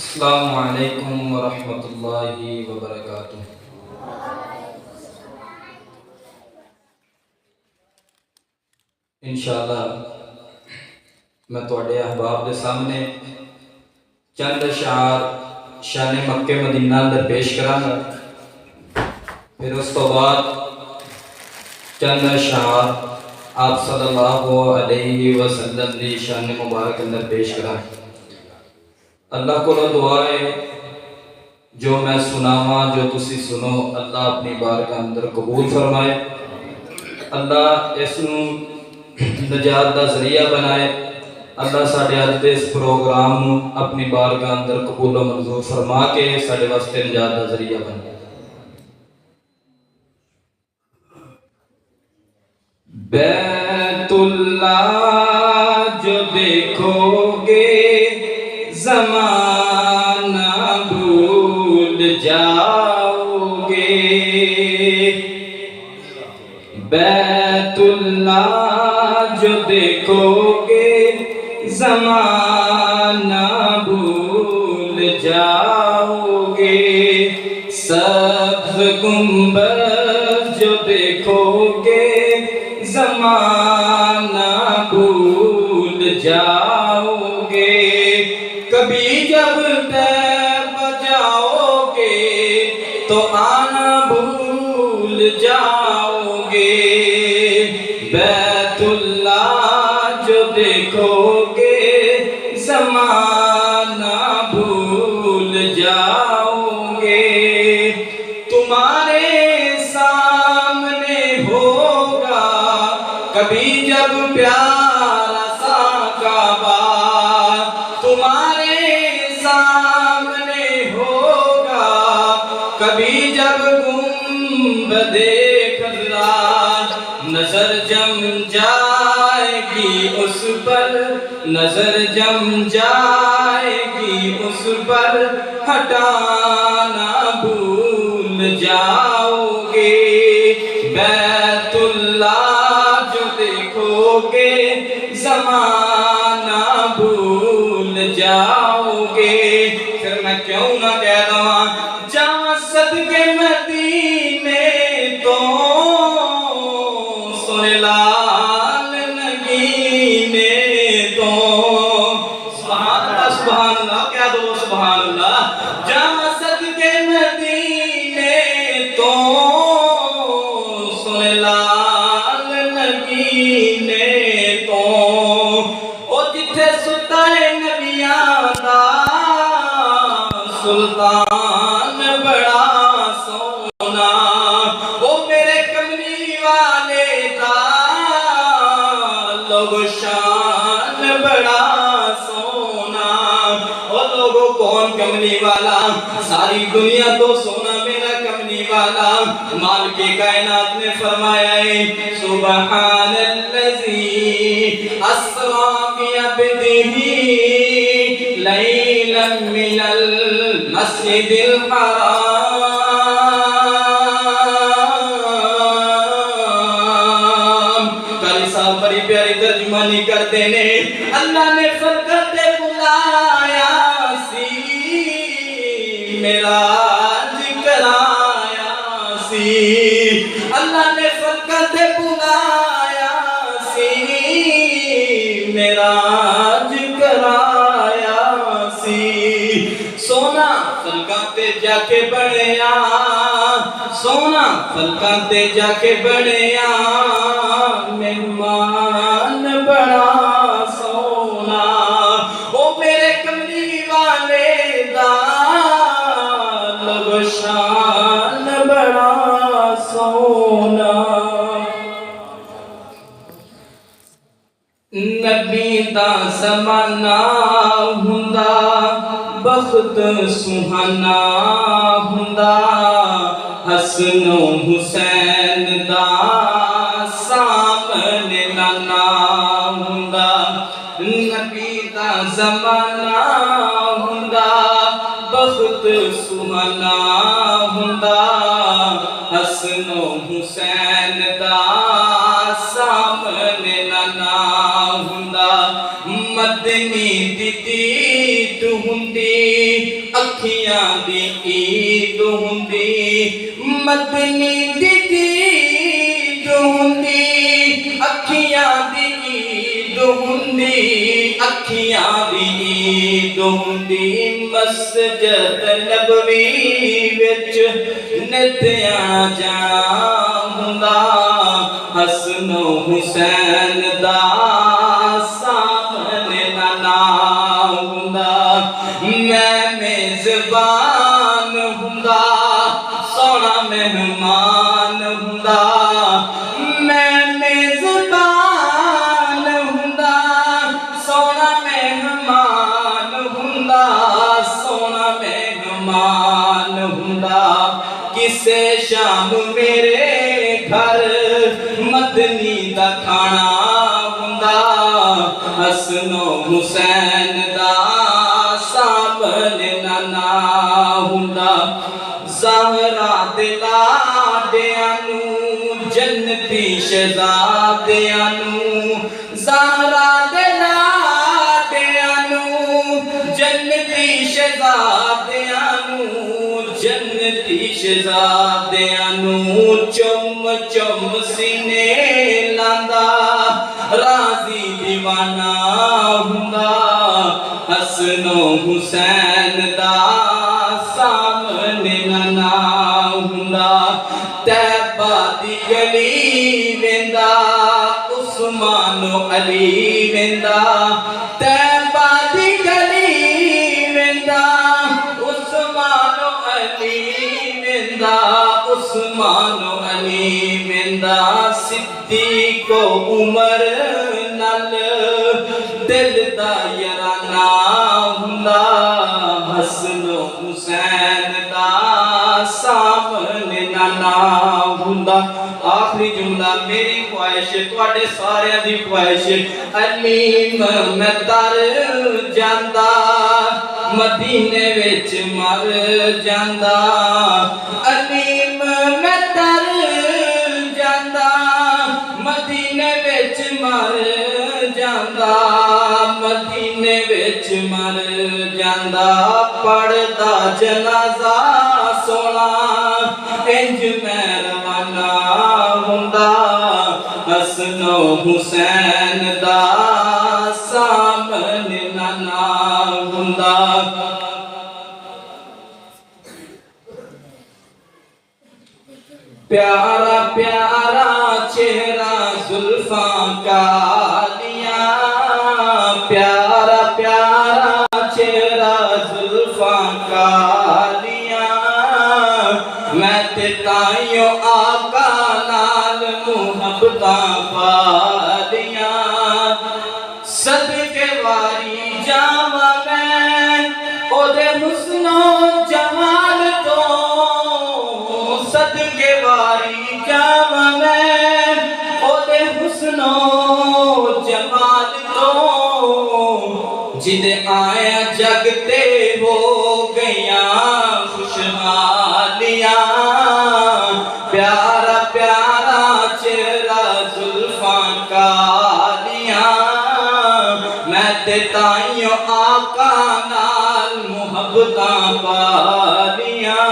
السلام علیکم ورحمۃ اللہ وبرکاتہ۔ انشاءاللہ میں تواڈے احباب دے سامنے چند اشعار شان مکہ مدینہ اندر پیش کراں گا، پھر اس تو بعد چند اشعار آپ صلی اللہ علیہ وسلم دی شان مبارک اندر پیش کراں۔ اللہ کو دعا ہے جو میں سناواں، جو تسی سنو، اللہ اپنی بارگاہ اندر قبول فرمائے، اللہ اس نو نجات دا ذریعہ بنائے، اللہ ساڈے اج دے اس پروگرام نو اپنی بارگاہ اندر قبول و منظور فرما کے ساڈے واسطے نجات دا ذریعہ بنائے۔ بیت اللہ جو دیکھو گے زمانہ بھول جاؤ گے، بیت اللہ جو دیکھو گے زمانہ بھول جاؤ گے، سبز گنبد جو دیکھو گے زمانہ بھول جاؤ گے، کبھی جب طیب جاؤ گے تو آنا بھول جاؤ گے، بیت اللہ جو دیکھو گے زمانہ بھول جاؤ گے، تمہارے سامنے ہوگا کبھی جب پیارا سا کعبہ، تمہارے سامنے ہوگا کبھی جب گنبد خضرا، نظر جم جائے گی اس پر، نظر جم جائے گی اس پر، ہٹانا بھول جاؤ گے، بیت اللہ جو دیکھو گے زمانہ بھول جاؤ گے۔ پھر میں کیوں نہ کہہ دوں جاواں صدقے مدینے تو سنے لال نگینے تو، سبحان اللہ سبحان اللہ، کہہ دو سبحان اللہ، جاواں صدقے مدینے تو سنے لال نگینے تو، او جتھے ستا ہے نبیاں دا سلطان بڑا سونا، او میرے کملی والے دا لوگو شان بڑا سونا، او لوگو کون کملی والا، ساری دنیا تو سونا میرا کملی والا، مالک کائنات نے فرمایا ہے سبحان الذی اسریٰ بعبدہ لیلا من المسجد الحرام، قاری صاحب بڑی پیاری ترجمانی کرتے نے، اللہ نے فرقت بلایا سی معراج کرایا سی، اللہ نے فرقت بلایا سی معراج کرایا سی، سونا فلکاں تے جا کے بڑھیا، سونا فلکاں تے جا کے بڑھیا، مہمان بڑا سونا، او میرے کملی والے دا لوگ شان بڑا سونا، نبی دا زمانہ ہوندا بخت سہانا ہوندا، حسن و حسین دا سامنے نانا ہوندا، نبی دا زمانہ ہوندا بخت سہانا ہوندا، حسن و حسین دا سامنے نانا ہوندا، مدنی دی दीद हुंदी अखियां दी ईद हुंदी मदनी दी दीद हुंदी अखियां दी ईद हुंदी अखियां दी ईद हुंदी मस्जिद नबवी विच नित्या जाना हुंदा हसन हुसैन दा सामने ना हुंदा मैं मेज़बान हुंदा सोना मेहमान हुंदा मैं मेज़बान हुंदा सोना मेहमान हुंदा सोना मेहमान हुंदा किसे शाम मेरे घर मदनी दा खाना हुंदा हसनो हुसैन दा सामने ना हुंदा ज़हरा दे लाडियां नूं जन्नती शहज़ादियां नूं ज़हरा दे लाडियां नूं जन्नती शहज़ादियां नूं जन्नती शहज़ादियां नूं चुम चुम सीने लांदा राज़ी दीवाना हुंदा हसनो हुसैन दा सामने ना हुंदा तैबा दी गली वेंदा उस्मानो अली वेंदा तैबा दी गली वेंदा उस्मानो अली वेंदा उस्मानो अली वेंदा सिद्दीको उमर नल दिल दा याराना हुंदा हसनो हुसैन दा सामने ना हुंदा आखिरी जुमला मेरी ख्वाहिश तुहाडे सारियां दी ख्वाहिश अलीम मैं तर जांदा मदीने विच मर जांदा अलीम मैं तर जांदा मदीने विच मर जांदा मदीने विच मर जांदा पढ़दा जनाजा सोना इंज मैं रवाना हुंदा हसनो हुसैन दा सामने ना हुंदा प्यारा प्यारा चेहरा जुल्फां कालियां प्यारा प्यारा चेहरा जुल्फां कालियां मैं ते ताइयों आका नाल मुहब्बतां पालियां सदके वारी जावा मैं ओदे हुस्नो जमाल तो सदके वारी जावा मैं ओदे हुस्नो जमाल तो जिदे आया जगते हो गया खुशहालियां प्यारा प्यारा चेहरा जुल्फां कालियां मैं ते ताइयों आका नाल मुहब्बतां पालियां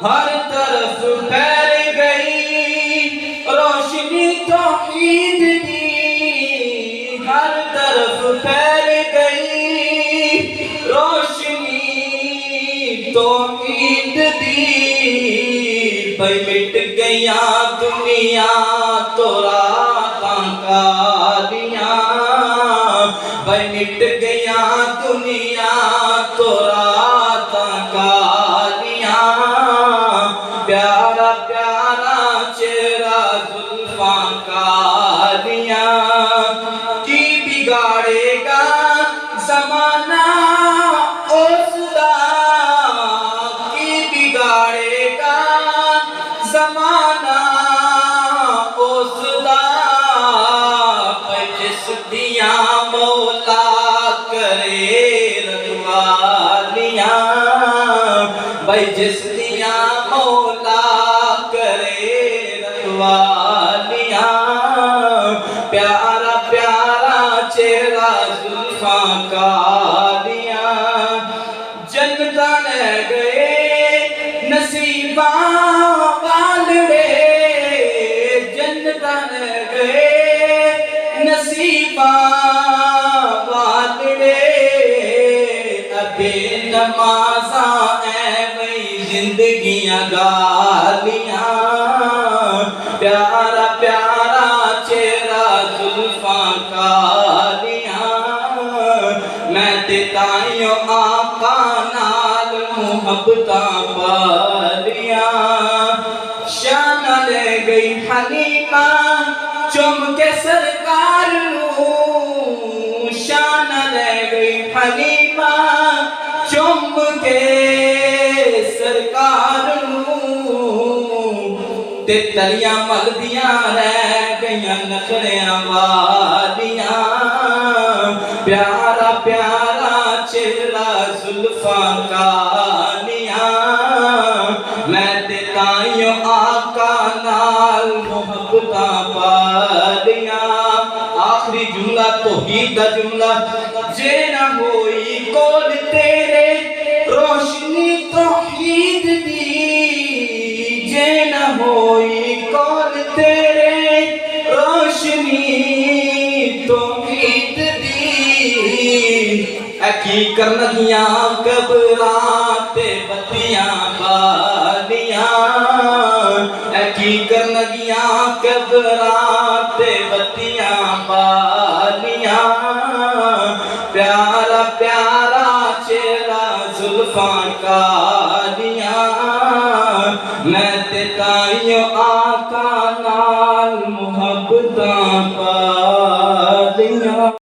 हर तरफ फैल गई रोशनी तौहीद की हर तरफ फैल गई रोशनी तौहीद दी भाई मिट गया दुनिया तो रातां कालियां भाई मिट गया दुनिया तो रातां कालियां प्यारा प्यारा चेहरा जुल्फां कालियां की बिगाड़ेगा ज़माना उसदा की बिगाड़ेगा ज़माना उसदा जिस दिया मौला करे रखवालियां भाई जिस दिया मौला करे रखवालियां प्यारा प्यारा चेहरा जुल्फां कालियां जन्नतां ले गए नसीबां वालड़े जन्नतां ले गए नसीबां वालड़े अबे नमाज़ां ऐवें जिंदगियां गालियां प्यारा प्यारा चेहरा जुल्फां कालियां मैं ते ताइयों आका नाल मुहब्बतां पालियां शाना ले गई हलीमा चुम के सरकार नूं शाना ले गई हलीमा चुम के सरकार ते तलियां मलदियां रह गईयां नखड़ियां वालियां प्यारा प्यारा चेहरा जुल्फां कालियां मैं ते ताइयों आका नाल मुहब्बतां पालियां आखिरी जुमला तौहीद दा जुमला जे ना होई कोल तेरे रोशनी तौहीद दी जे न होई कौन तेरे रोशनी तौहीद दी की करनगियां कबरां ते बत्तियां बालियां की करनगियां कबरां ते बत्तियां बालियां प्यारा प्यारा चेहरा जुल्फां